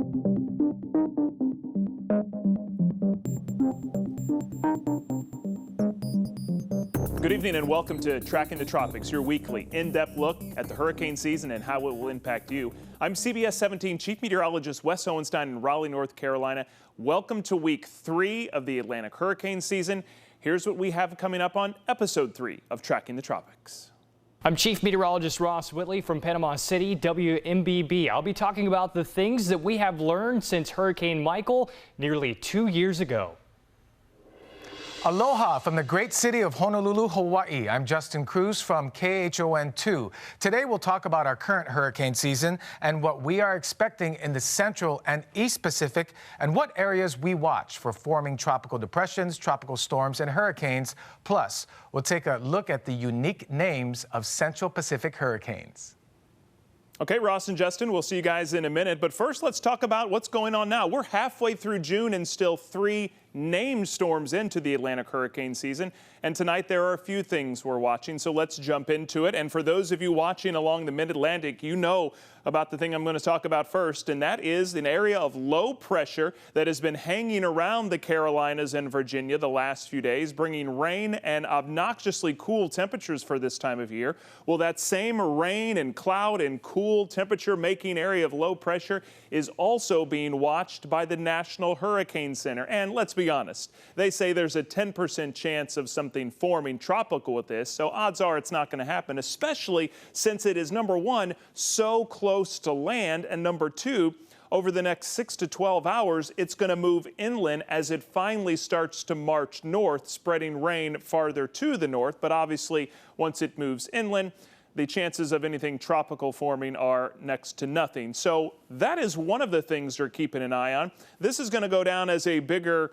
Good evening and welcome to Tracking the Tropics, your weekly in-depth look at the hurricane season and how it will impact you. I'm CBS 17 Chief Meteorologist Wes Hohenstein in Raleigh, North Carolina. Welcome to week 3 of the Atlantic hurricane season. Here's what we have coming up on episode 3 of Tracking the Tropics. I'm Chief Meteorologist Ross Whitley from Panama City, WMBB. I'll be talking about the things that we have learned since Hurricane Michael nearly 2 years ago. Aloha from the great city of Honolulu, Hawaii. I'm Justin Cruz from KHON2. Today we'll talk about our current hurricane season and what we are expecting in the Central and East Pacific and what areas we watch for forming tropical depressions, tropical storms, and hurricanes. Plus, we'll take a look at the unique names of Central Pacific hurricanes. Okay, Ross and Justin, we'll see you guys in a minute. But first, let's talk about what's going on now. We're halfway through June and still 3 named storms into the Atlantic hurricane season. And tonight there are a few things we're watching, so let's jump into it. And for those of you watching along the mid-Atlantic, you know about the thing I'm going to talk about first, and that is an area of low pressure that has been hanging around the Carolinas and Virginia the last few days, bringing rain and obnoxiously cool temperatures for this time of year. Well, that same rain and cloud and cool temperature-making area of low pressure is also being watched by the National Hurricane Center. And let's be honest, they say there's a 10% chance of something forming tropical with this, so odds are it's not going to happen, especially since it is, number one, so close to land, and number two, over the next 6 to 12 hours, it's going to move inland as it finally starts to march north, spreading rain farther to the north. But obviously, once it moves inland, the chances of anything tropical forming are next to nothing. So that is one of the things they're keeping an eye on. This is going to go down as a bigger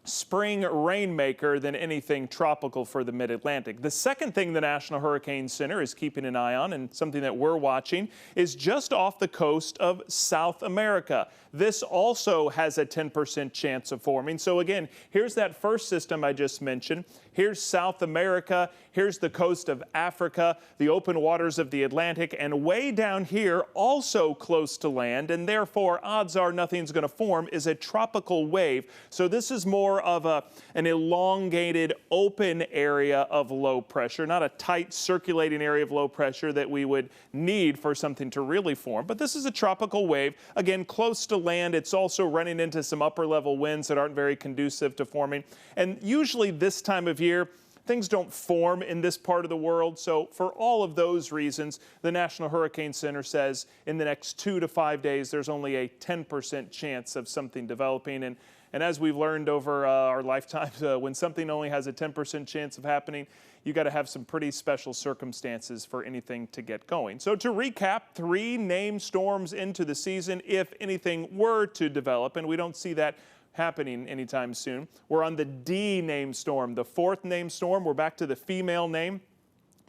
spring rainmaker than anything tropical for the mid-Atlantic. The second thing the National Hurricane Center is keeping an eye on, and something that we're watching, is just off the coast of South America. This also has a 10% chance of forming. So again, here's that first system I just mentioned. Here's South America. Here's the coast of Africa, the open waters of the Atlantic, and way down here, also close to land, and therefore odds are nothing's going to form, is a tropical wave. So this is more of an elongated open area of low pressure, not a tight circulating area of low pressure that we would need for something to really form. But this is a tropical wave, again, close to land. It's also running into some upper level winds that aren't very conducive to forming. And usually this time of year, things don't form in this part of the world. So for all of those reasons, the National Hurricane Center says in the next 2 to 5 days, there's only a 10% chance of something developing. And as we've learned over our lifetimes, when something only has a 10% chance of happening, you got to have some pretty special circumstances for anything to get going. So to recap, 3 named storms into the season if anything were to develop, and we don't see that happening anytime soon. We're on the D named storm, the 4th named storm. We're back to the female name.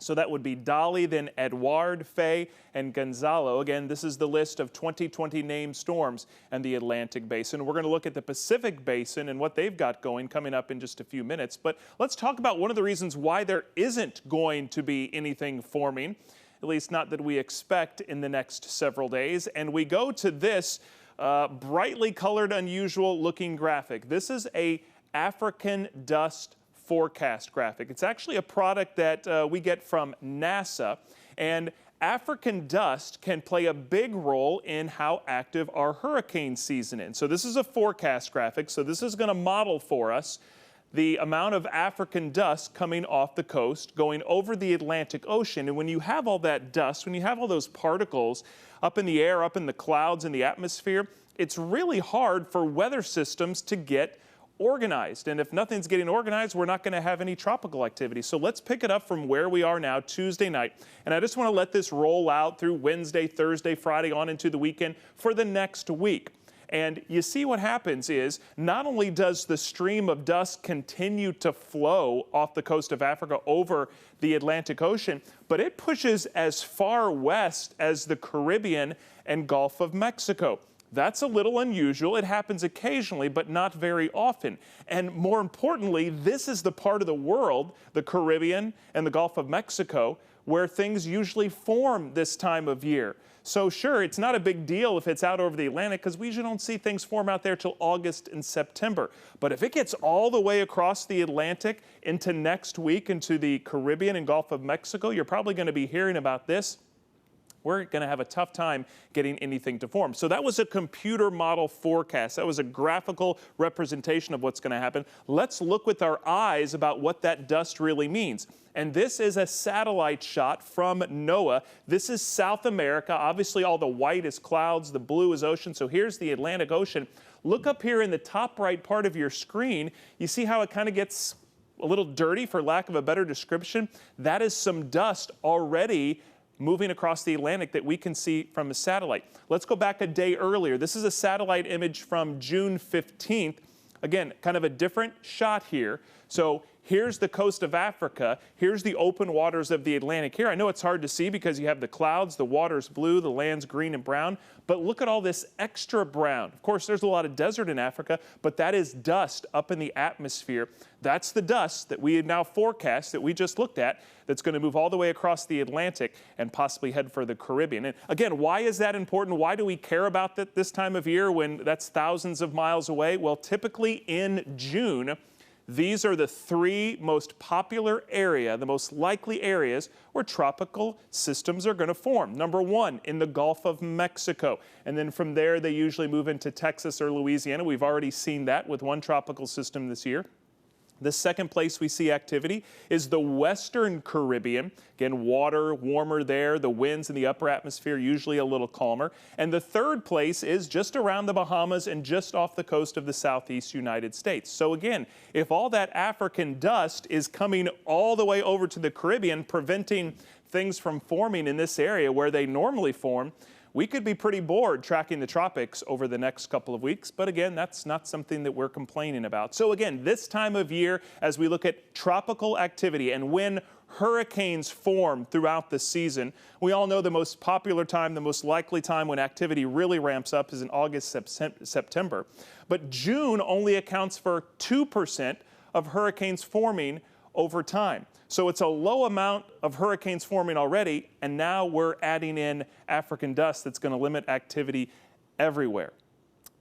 So that would be Dolly, then Edouard, Faye, and Gonzalo. Again, this is the list of 2020 named storms in the Atlantic Basin. We're going to look at the Pacific Basin and what they've got going coming up in just a few minutes. But let's talk about one of the reasons why there isn't going to be anything forming, at least not that we expect in the next several days. And we go to this brightly colored, unusual looking graphic. This is a African dust forecast graphic. It's actually a product that we get from NASA, and African dust can play a big role in how active our hurricane season is. So this is a forecast graphic, so this is going to model for us the amount of African dust coming off the coast, going over the Atlantic Ocean. And when you have all that dust, when you have all those particles up in the air, up in the clouds, in the atmosphere, it's really hard for weather systems to get organized. And if nothing's getting organized, we're not going to have any tropical activity. So let's pick it up from where we are now, Tuesday night. And I just want to let this roll out through Wednesday, Thursday, Friday, on into the weekend for the next week. And you see what happens is not only does the stream of dust continue to flow off the coast of Africa over the Atlantic Ocean, but it pushes as far west as the Caribbean and Gulf of Mexico. That's a little unusual. It happens occasionally, but not very often. And more importantly, this is the part of the world, the Caribbean and the Gulf of Mexico, where things usually form this time of year. So sure, it's not a big deal if it's out over the Atlantic because we usually don't see things form out there till August and September. But if it gets all the way across the Atlantic into next week into the Caribbean and Gulf of Mexico, you're probably going to be hearing about this. We're going to have a tough time getting anything to form. So that was a computer model forecast. That was a graphical representation of what's going to happen. Let's look with our eyes about what that dust really means. And this is a satellite shot from NOAA. This is South America. Obviously, all the white is clouds, the blue is ocean. So here's the Atlantic Ocean. Look up here in the top right part of your screen. You see how it kind of gets a little dirty, for lack of a better description? That is some dust already moving across the Atlantic that we can see from a satellite. Let's go back a day earlier. This is a satellite image from June 15th. Again, kind of a different shot here. So here's the coast of Africa. Here's the open waters of the Atlantic here. I know it's hard to see because you have the clouds, the water's blue, the land's green and brown, but look at all this extra brown. Of course, there's a lot of desert in Africa, but that is dust up in the atmosphere. That's the dust that we had now forecast that we just looked at that's going to move all the way across the Atlantic and possibly head for the Caribbean. And again, why is that important? Why do we care about that this time of year when that's thousands of miles away? Well, typically in June, these are the three most popular the most likely areas where tropical systems are going to form. Number one, in the Gulf of Mexico. And then from there, they usually move into Texas or Louisiana. We've already seen that with one tropical system this year. The second place we see activity is the Western Caribbean. Again, water warmer there, the winds in the upper atmosphere usually a little calmer. And the third place is just around the Bahamas and just off the coast of the southeast United States. So again, if all that African dust is coming all the way over to the Caribbean, preventing things from forming in this area where they normally form, we could be pretty bored tracking the tropics over the next couple of weeks, but again, that's not something that we're complaining about. So again, this time of year, as we look at tropical activity and when hurricanes form throughout the season, we all know the most popular time, the most likely time when activity really ramps up is in August, September. But June only accounts for 2% of hurricanes forming over time. So it's a low amount of hurricanes forming already, and now we're adding in African dust that's going to limit activity everywhere.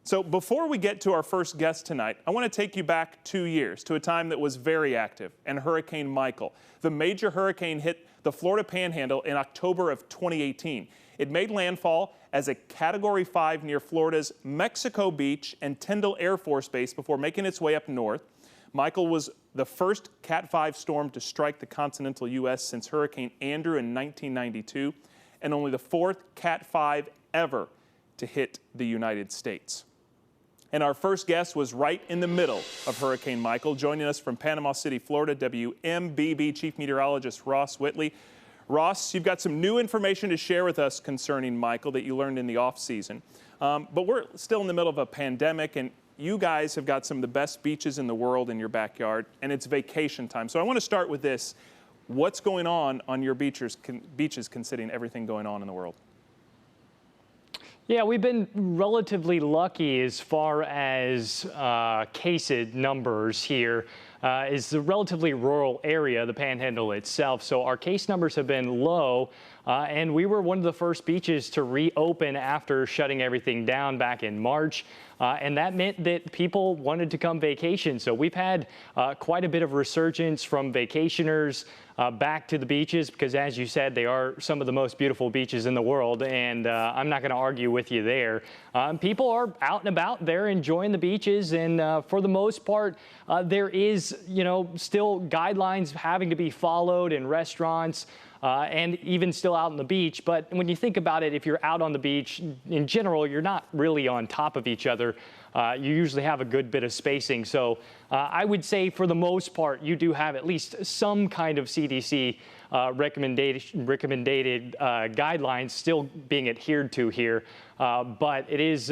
So before we get to our first guest tonight, I want to take you back 2 years to a time that was very active, and Hurricane Michael. The major hurricane hit the Florida Panhandle in October of 2018. It made landfall as a Category 5 near Florida's Mexico Beach and Tyndall Air Force Base before making its way up north. Michael was the first Cat 5 storm to strike the continental U.S. since Hurricane Andrew in 1992, and only the fourth Cat 5 ever to hit the United States. And our first guest was right in the middle of Hurricane Michael. Joining us from Panama City, Florida, WMBB Chief Meteorologist Ross Whitley. Ross, you've got some new information to share with us concerning Michael that you learned in the off-season. But we're still in the middle of a pandemic, and you guys have got some of the best beaches in the world in your backyard, and it's vacation time. So I want to start with this. What's going on your beaches considering everything going on in the world? Yeah, we've been relatively lucky as far as case numbers here. Is the relatively rural area, the Panhandle itself. So our case numbers have been low, and we were one of the first beaches to reopen after shutting everything down back in March. And that meant that people wanted to come vacation. So we've had quite a bit of resurgence from vacationers back to the beaches because, as you said, they are some of the most beautiful beaches in the world. And I'm not going to argue with you there. People are out and about. They're enjoying the beaches. And for the most part, there is, still guidelines having to be followed in restaurants. And even still out on the beach. But when you think about it, if you're out on the beach, in general, you're not really on top of each other. You usually have a good bit of spacing. So I would say for the most part, you do have at least some kind of CDC recommended guidelines still being adhered to here. But it is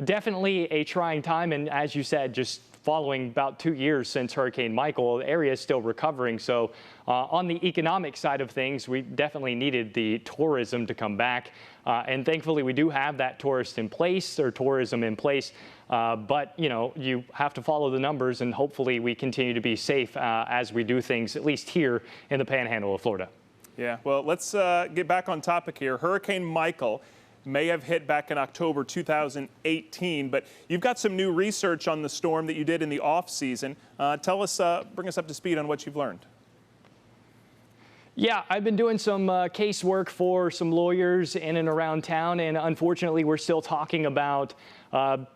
definitely a trying time. And as you said, just following about 2 years since Hurricane Michael, the area is still recovering. So on the economic side of things, we definitely needed the tourism to come back. And thankfully, we do have that tourism in place. But, you have to follow the numbers, and hopefully we continue to be safe as we do things, at least here in the Panhandle of Florida. Yeah, well, let's get back on topic here. Hurricane Michael may have hit back in October 2018, but you've got some new research on the storm that you did in the off season. Tell us, bring us up to speed on what you've learned. Yeah, I've been doing some casework for some lawyers in and around town, and unfortunately, we're still talking about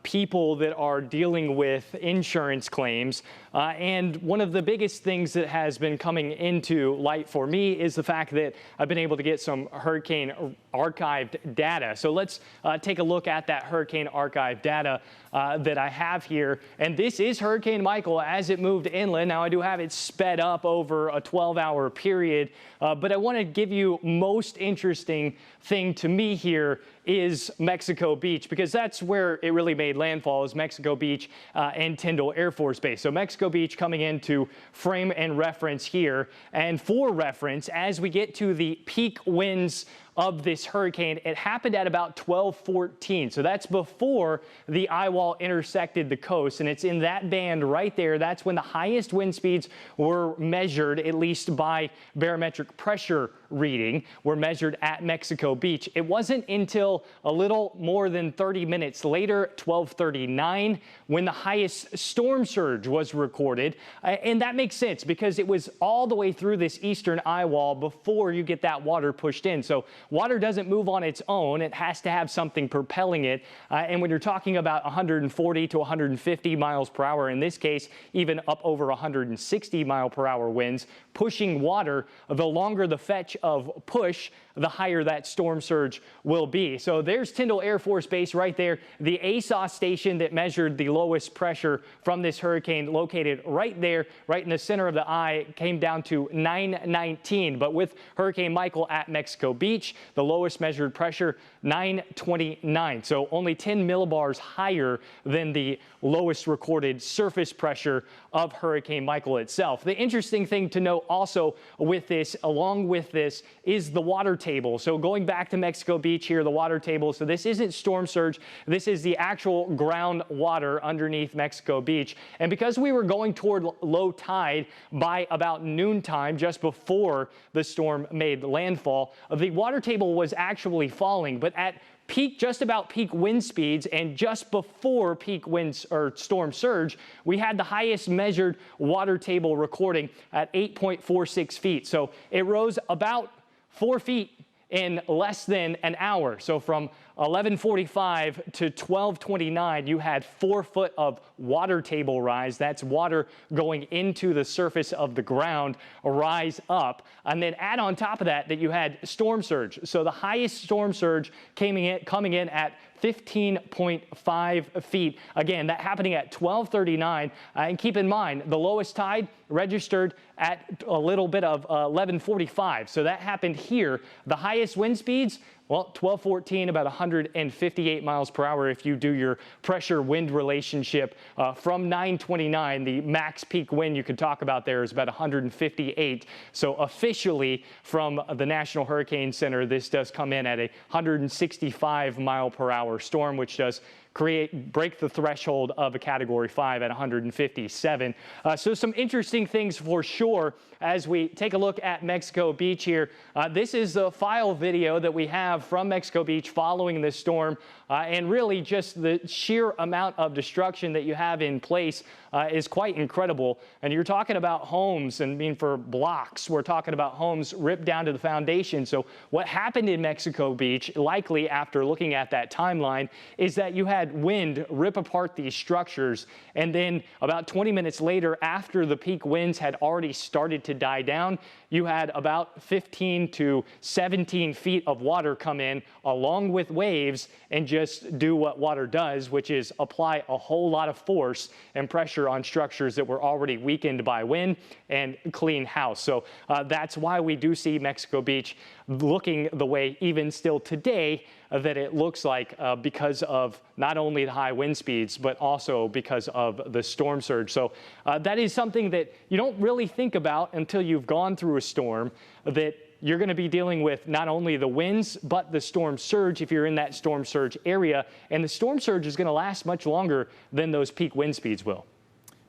people that are dealing with insurance claims. And one of the biggest things that has been coming into light for me is the fact that I've been able to get some hurricane archived data. So let's take a look at that hurricane archive data that I have here. And this is Hurricane Michael as it moved inland. Now, I do have it sped up over a 12-hour period, but I want to give you most interesting thing to me here is Mexico Beach, because that's where it really made landfall, is Mexico Beach and Tyndall Air Force Base. So Mexico Beach coming into frame and reference here. And for reference, as we get to the peak winds of this hurricane, it happened at about 12:14. So that's before the eye wall intersected the coast, and it's in that band right there. That's when the highest wind speeds were measured, at least by barometric pressure reading, were measured at Mexico Beach. It wasn't until a little more than 30 minutes later, 12:39, when the highest storm surge was recorded. And that makes sense because it was all the way through this eastern eye wall before you get that water pushed in. So water doesn't move on its own. It has to have something propelling it. And when you're talking about 140 to 150 miles per hour, in this case, even up over 160 mile per hour winds, pushing water, the longer the fetch of push, the higher that storm surge will be. So there's Tyndall Air Force Base right there. The ASOS station that measured the lowest pressure from this hurricane, located right there, right in the center of the eye, came down to 919. But with Hurricane Michael at Mexico Beach, the lowest measured pressure, 929. So only 10 millibars higher than the lowest recorded surface pressure of Hurricane Michael itself. The interesting thing to note also with this, along with this, is the water table. So going back to Mexico Beach here, the water table. So this isn't storm surge. This is the actual ground water underneath Mexico Beach. And because we were going toward low tide by about noontime, just before the storm made landfall, the water table was actually falling. But at peak, just about peak wind speeds, and just before peak winds or storm surge, we had the highest measured water table recording at 8.46 feet. So it rose about 4 feet in less than an hour. So from 11:45 to 12:29, you had 4 foot of water table rise. That's water going into the surface of the ground, rise up. And then add on top of that you had storm surge. So the highest storm surge coming in at 15.5 feet. Again, that happening at 12:39. And keep in mind, the lowest tide registered at a little bit of 11:45. So that happened here. The highest wind speeds, well, 12:14, about 158 miles per hour if you do your pressure wind relationship. From 929, the max peak wind you could talk about there is about 158. So officially from the National Hurricane Center, this does come in at a 165 mile per hour storm, which does break the threshold of a Category 5 at 157. So some interesting things for sure as we take a look at Mexico Beach here. This is the file video that we have from Mexico Beach following this storm. And really just the sheer amount of destruction that you have in place is quite incredible. And you're talking about homes, and I mean for blocks, we're talking about homes ripped down to the foundation. So what happened in Mexico Beach, likely after looking at that timeline, is that you had wind rip apart these structures. And then about 20 minutes later, after the peak winds had already started to die down, you had about 15 to 17 feet of water come in along with waves and just do what water does, which is apply a whole lot of force and pressure on structures that were already weakened by wind and clean house. So that's why we do see Mexico Beach looking the way even still today that it looks like, because of not only the high wind speeds, but also because of the storm surge. So that is something that you don't really think about until you've gone through a storm, that you're going to be dealing with not only the winds, but the storm surge if you're in that storm surge area. And the storm surge is going to last much longer than those peak wind speeds will.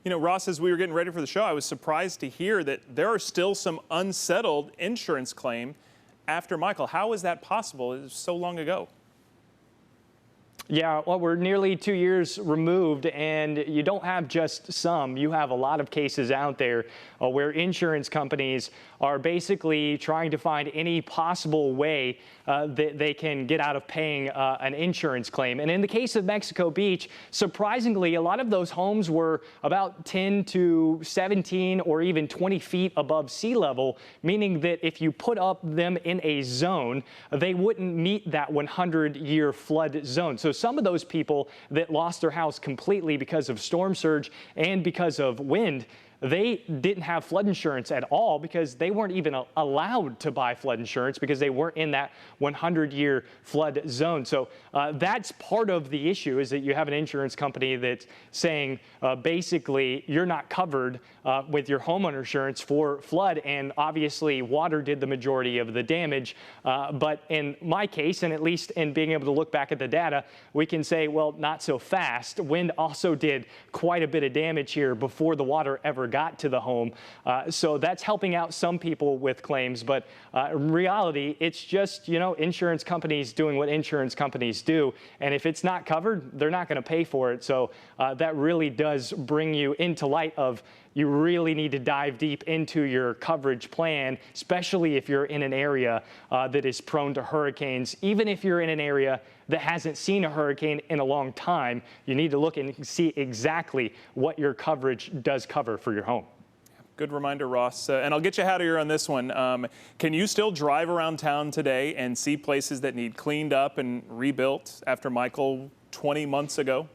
You know, Ross, as we were getting ready for the show, I was surprised to hear that there are still some unsettled insurance claims after Michael. How is that possible? It was so long ago. Yeah, well, we're nearly 2 years removed, and you don't have just some. You have a lot of cases out there where insurance companies are basically trying to find any possible way that they can get out of paying an insurance claim. And in the case of Mexico Beach, surprisingly, a lot of those homes were about 10 to 17 or even 20 feet above sea level, meaning that if you put up them in a zone, they wouldn't meet that 100-year flood zone. So some of those people that lost their house completely because of storm surge and because of wind, they didn't have flood insurance at all because they weren't even allowed to buy flood insurance because they weren't in that 100-year flood zone. So that's part of the issue, is that you have an insurance company that's saying basically you're not covered with your homeowner insurance for flood, and obviously water did the majority of the damage. But in my case, and at least in being able to look back at the data, we can say, well, not so fast. Wind also did quite a bit of damage here before the water ever got to the home. So that's helping out some people with claims. But in reality, it's just, you know, insurance companies doing what insurance companies do. And if it's not covered, they're not going to pay for it. So that really does bring you into light of you really need to dive deep into your coverage plan, especially if you're in an area that is prone to hurricanes. Even if you're in an area that hasn't seen a hurricane in a long time, you need to look and see exactly what your coverage does cover for your home. Good reminder, Ross. And I'll get you out of here on this one. Can you still drive around town today and see places that need cleaned up and rebuilt after Michael 20 months ago?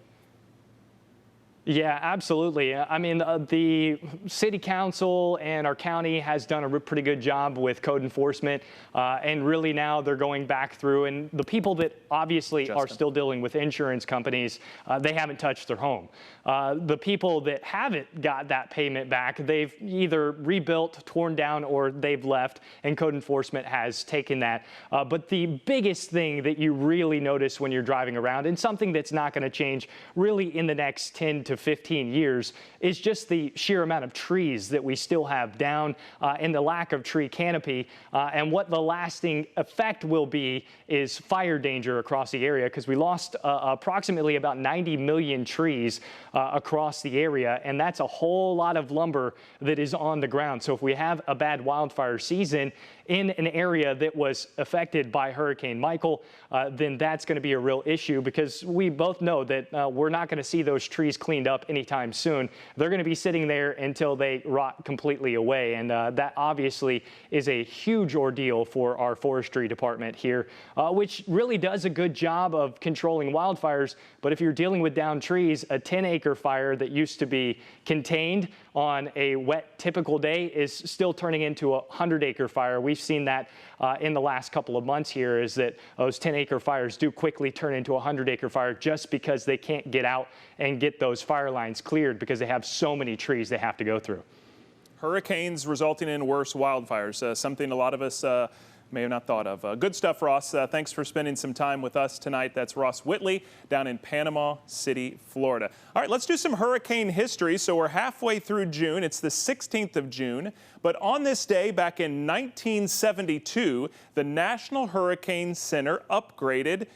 Yeah, absolutely. I mean, the city council and our county has done a pretty good job with code enforcement. And really now they're going back through, and the people that obviously are still dealing with insurance companies, they haven't touched their home. The people that haven't got that payment back, they've either rebuilt, torn down, or they've left, and code enforcement has taken that. But the biggest thing that you really notice when you're driving around, and something that's not going to change really in the next 10 to 15 years, is just the sheer amount of trees that we still have down and the lack of tree canopy. And what the lasting effect will be is fire danger across the area, because we lost approximately about 90 million trees across the area, and that's a whole lot of lumber that is on the ground. So if we have a bad wildfire season in an area that was affected by Hurricane Michael, then that's going to be a real issue, because we both know that we're not going to see those trees cleaned up anytime soon. They're going to be sitting there until they rot completely away, and that obviously is a huge ordeal for our forestry department here, which really does a good job of controlling wildfires. But if you're dealing with downed trees, a 10-acre fire that used to be contained on a wet typical day is still turning into a 100-acre fire. We've seen that in the last couple of months here, is that those 10-acre fires do quickly turn into a 100-acre fire just because they can't get out and get those fire lines cleared because they have so many trees they have to go through. Hurricanes resulting in worse wildfires, something a lot of us may have not thought of. Good stuff, Ross. Thanks for spending some time with us tonight. That's Ross Whitley down in Panama City, Florida. All right, let's do some hurricane history. So we're halfway through June. It's the 16th of June. But on this day, back in 1972, the National Hurricane Center upgraded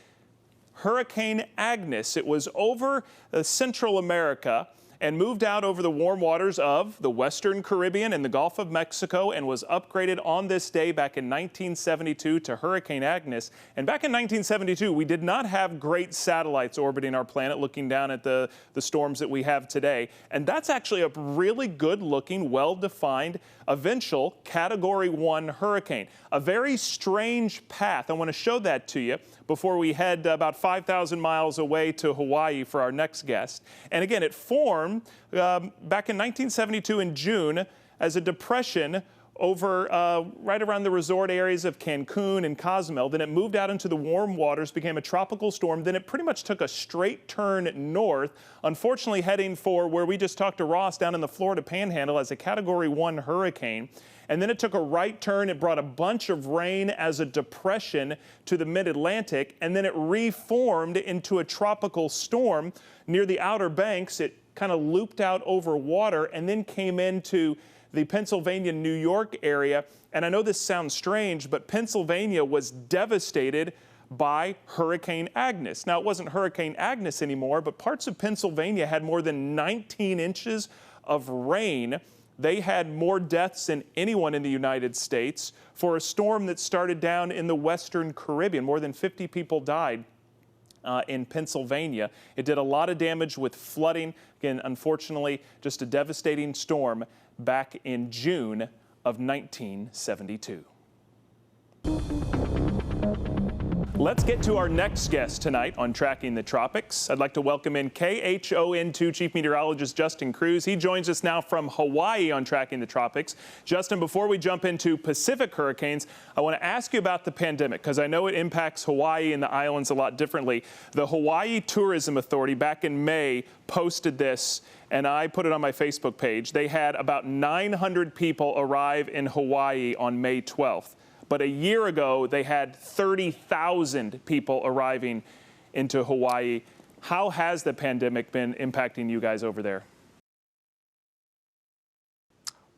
Hurricane Agnes. It was over Central America and moved out over the warm waters of the Western Caribbean and the Gulf of Mexico, and was upgraded on this day back in 1972 to Hurricane Agnes. And back in 1972, we did not have great satellites orbiting our planet looking down at the storms that we have today. And that's actually a really good-looking, well-defined, eventual Category 1 hurricane. A very strange path. I want to show that to you before we head about 5,000 miles away to Hawaii for our next guest. And again, it formed back in 1972 in June as a depression over right around the resort areas of Cancun and Cozumel. Then it moved out into the warm waters, became a tropical storm. Then it pretty much took a straight turn north, unfortunately heading for where we just talked to Ross down in the Florida Panhandle as a Category 1 hurricane. And then it took a right turn. It brought a bunch of rain as a depression to the mid-Atlantic, and then it reformed into a tropical storm near the Outer Banks. It kind of looped out over water and then came into the Pennsylvania, New York area. And I know this sounds strange, but Pennsylvania was devastated by Hurricane Agnes. Now, it wasn't Hurricane Agnes anymore, but parts of Pennsylvania had more than 19 inches of rain. They had more deaths than anyone in the United States for a storm that started down in the Western Caribbean. More than 50 people died in Pennsylvania. It did a lot of damage with flooding. Again, unfortunately, just a devastating storm back in June of 1972. Let's get to our next guest tonight on Tracking the Tropics. I'd like to welcome in KHON2 Chief Meteorologist Justin Cruz. He joins us now from Hawaii on Tracking the Tropics. Justin, before we jump into Pacific hurricanes, I want to ask you about the pandemic because I know it impacts Hawaii and the islands a lot differently. The Hawaii Tourism Authority back in May posted this, and I put it on my Facebook page. They had about 900 people arrive in Hawaii on May 12th. But a year ago, they had 30,000 people arriving into Hawaii. How has the pandemic been impacting you guys over there?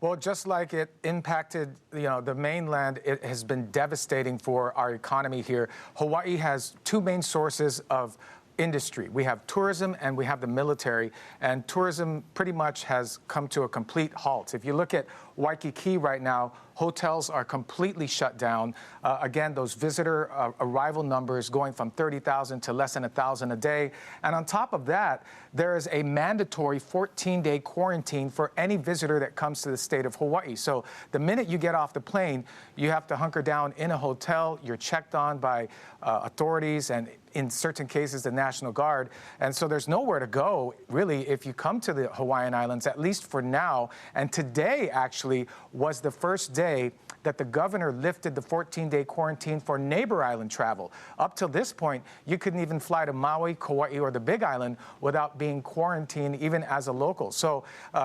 Well, just like it impacted, the mainland, it has been devastating for our economy here. Hawaii has two main sources of industry. We have tourism and we have the military, and tourism pretty much has come to a complete halt. If you look at Waikiki right now, hotels are completely shut down. Again, those visitor arrival numbers going from 30,000 to less than 1,000 a day. And on top of that, there is a mandatory 14-day quarantine for any visitor that comes to the state of Hawaii. So the minute you get off the plane, you have to hunker down in a hotel. You're checked on by authorities and in certain cases, the National Guard. And so there's nowhere to go, really, if you come to the Hawaiian Islands, at least for now. And today, actually, was the first day that the governor lifted the 14-day quarantine for neighbor island travel. Up till this point, you couldn't even fly to Maui, Kauai, or the Big Island without being quarantined, even as a local. So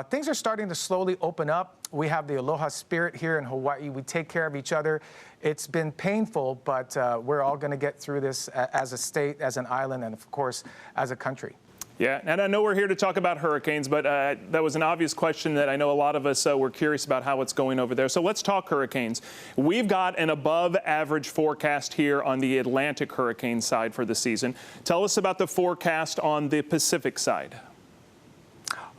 things are starting to slowly open up. We have the aloha spirit here in Hawaii. We take care of each other. It's been painful, but we're all going to get through this as a state, as an island, and of course, as a country. Yeah, and I know we're here to talk about hurricanes, but that was an obvious question that I know a lot of us were curious about how it's going over there. So let's talk hurricanes. We've got an above average forecast here on the Atlantic hurricane side for the season. Tell us about the forecast on the Pacific side.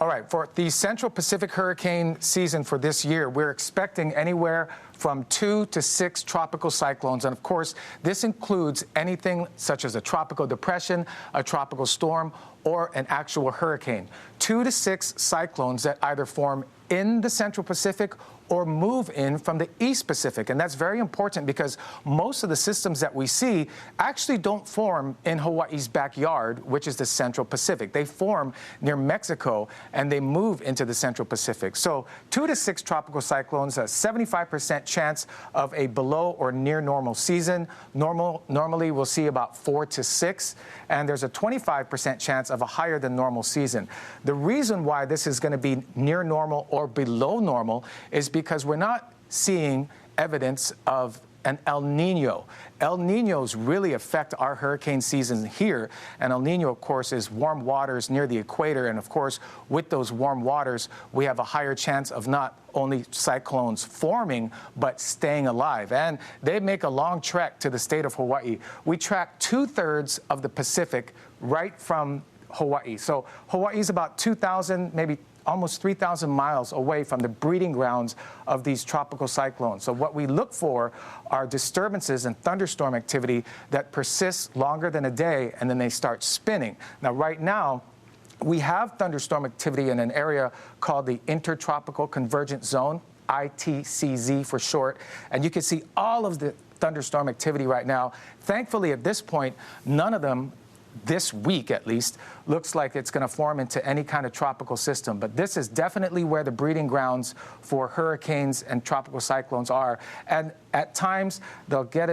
All right, for the Central Pacific hurricane season for this year, we're expecting anywhere from 2 to 6 tropical cyclones. And of course, this includes anything such as a tropical depression, a tropical storm, or an actual hurricane. 2 to 6 cyclones that either form in the Central Pacific or move in from the East Pacific. And that's very important because most of the systems that we see actually don't form in Hawaii's backyard, which is the Central Pacific. They form near Mexico and they move into the Central Pacific. So 2 to 6 tropical cyclones, a 75% chance of a below or near normal season. Normally we'll see about 4 to 6, and there's a 25% chance of a higher than normal season. The reason why this is going to be near normal or below normal is because we're not seeing evidence of an El Nino. El Ninos really affect our hurricane season here, and El Nino, of course, is warm waters near the equator, and of course, with those warm waters, we have a higher chance of not only cyclones forming, but staying alive, and they make a long trek to the state of Hawaii. We track 2/3 of the Pacific right from Hawaii. So Hawaii is about 2,000, maybe almost 3,000 miles away from the breeding grounds of these tropical cyclones. So what we look for are disturbances and thunderstorm activity that persists longer than a day, and then they start spinning. Now, right now, we have thunderstorm activity in an area called the Intertropical Convergence Zone, ITCZ for short, and you can see all of the thunderstorm activity right now. Thankfully, at this point, none of them, this week at least, looks like it's going to form into any kind of tropical system. But this is definitely where the breeding grounds for hurricanes and tropical cyclones are. And at times, they'll get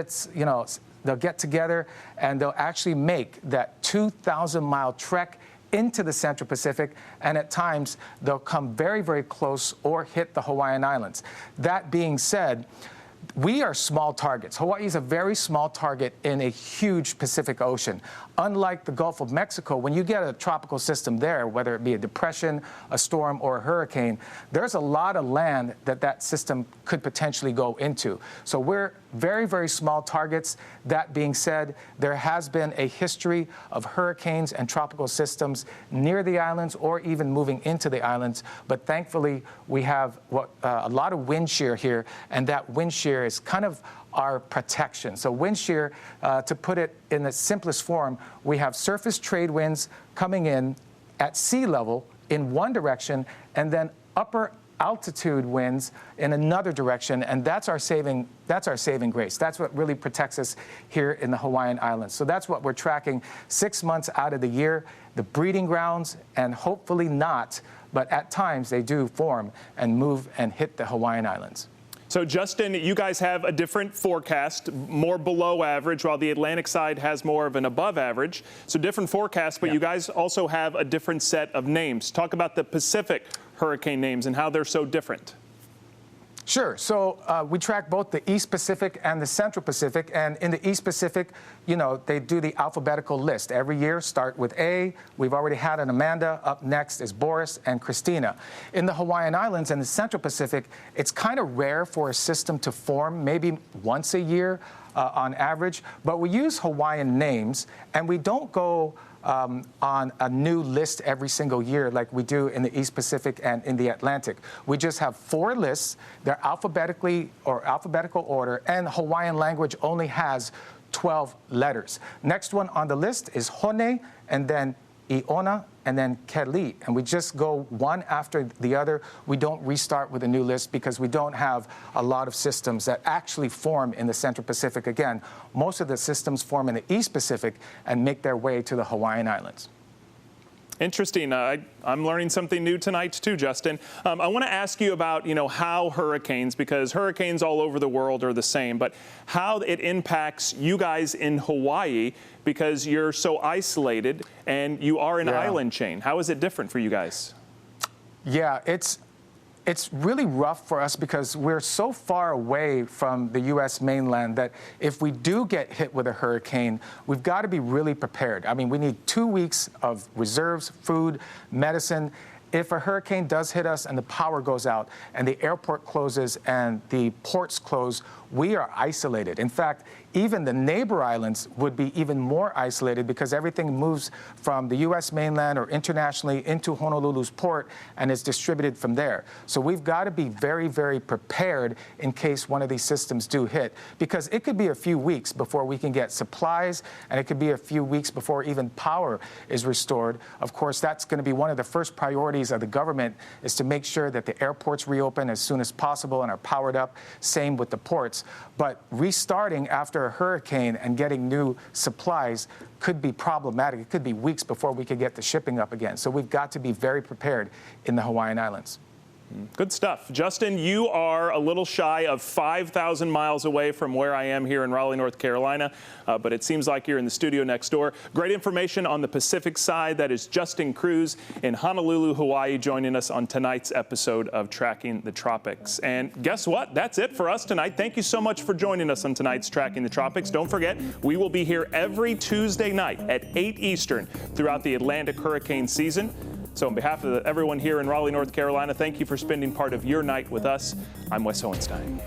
they'll get together and they'll actually make that 2,000-mile trek into the Central Pacific, and at times they'll come very, very close or hit the Hawaiian Islands. That being said, we are small targets. Hawaii is a very small target in a huge Pacific Ocean. Unlike the Gulf of Mexico, when you get a tropical system there, whether it be a depression, a storm, or a hurricane, there's a lot of land that that system could potentially go into. So we're very, very small targets. That being said, there has been a history of hurricanes and tropical systems near the islands or even moving into the islands. But thankfully, we have a lot of wind shear here, and that wind shear is kind of our protection. So wind shear, to put it in the simplest form, we have surface trade winds coming in at sea level in one direction, and then upper altitude winds in another direction, and that's our saving grace. That's what really protects us here in the Hawaiian Islands. So that's what we're tracking 6 months out of the year, the breeding grounds, and hopefully not, but at times they do form and move and hit the Hawaiian Islands. So, Justin, you guys have a different forecast, more below average, while the Atlantic side has more of an above average. So different forecast, but you guys also have a different set of names. Talk about the Pacific hurricane names and how they're so different. Sure. So we track both the East Pacific and the Central Pacific. And in the East Pacific, you know, they do the alphabetical list. Every year, start with A. We've already had an Amanda. Up next is Boris and Christina. In the Hawaiian Islands and the Central Pacific, it's kind of rare for a system to form, maybe once a year on average. But we use Hawaiian names, and we don't go on a new list every single year like we do in the East Pacific and in the Atlantic. We just have 4 lists. They're alphabetical order, and Hawaiian language only has 12 letters. Next one on the list is Hone, and then Iona, and then Keli. And we just go one after the other. We don't restart with a new list because we don't have a lot of systems that actually form in the Central Pacific. Again, most of the systems form in the East Pacific and make their way to the Hawaiian Islands. Interesting. I'm learning something new tonight too, Justin. I want to ask you about, how hurricanes, because hurricanes all over the world are the same, but how it impacts you guys in Hawaii because you're so isolated and you are an island chain. How is it different for you guys? Yeah, it's really rough for us because we're so far away from the U.S. mainland that if we do get hit with a hurricane, we've got to be really prepared. I mean, we need 2 weeks of reserves, food, medicine. If a hurricane does hit us and the power goes out and the airport closes and the ports close, we are isolated. In fact, even the neighbor islands would be even more isolated because everything moves from the U.S. mainland or internationally into Honolulu's port and is distributed from there. So we've got to be very, very prepared in case one of these systems do hit, because it could be a few weeks before we can get supplies, and it could be a few weeks before even power is restored. Of course, that's going to be one of the first priorities of the government, is to make sure that the airports reopen as soon as possible and are powered up. Same with the ports. But restarting after a hurricane and getting new supplies could be problematic. It could be weeks before we could get the shipping up again. So we've got to be very prepared in the Hawaiian Islands. Good stuff. Justin, you are a little shy of 5,000 miles away from where I am here in Raleigh, North Carolina, but it seems like you're in the studio next door. Great information on the Pacific side. That is Justin Cruz in Honolulu, Hawaii, joining us on tonight's episode of Tracking the Tropics. And guess what? That's it for us tonight. Thank you so much for joining us on tonight's Tracking the Tropics. Don't forget, we will be here every Tuesday night at 8 Eastern throughout the Atlantic hurricane season. So on behalf of everyone here in Raleigh, North Carolina, thank you for spending part of your night with us. I'm Wes Hohenstein.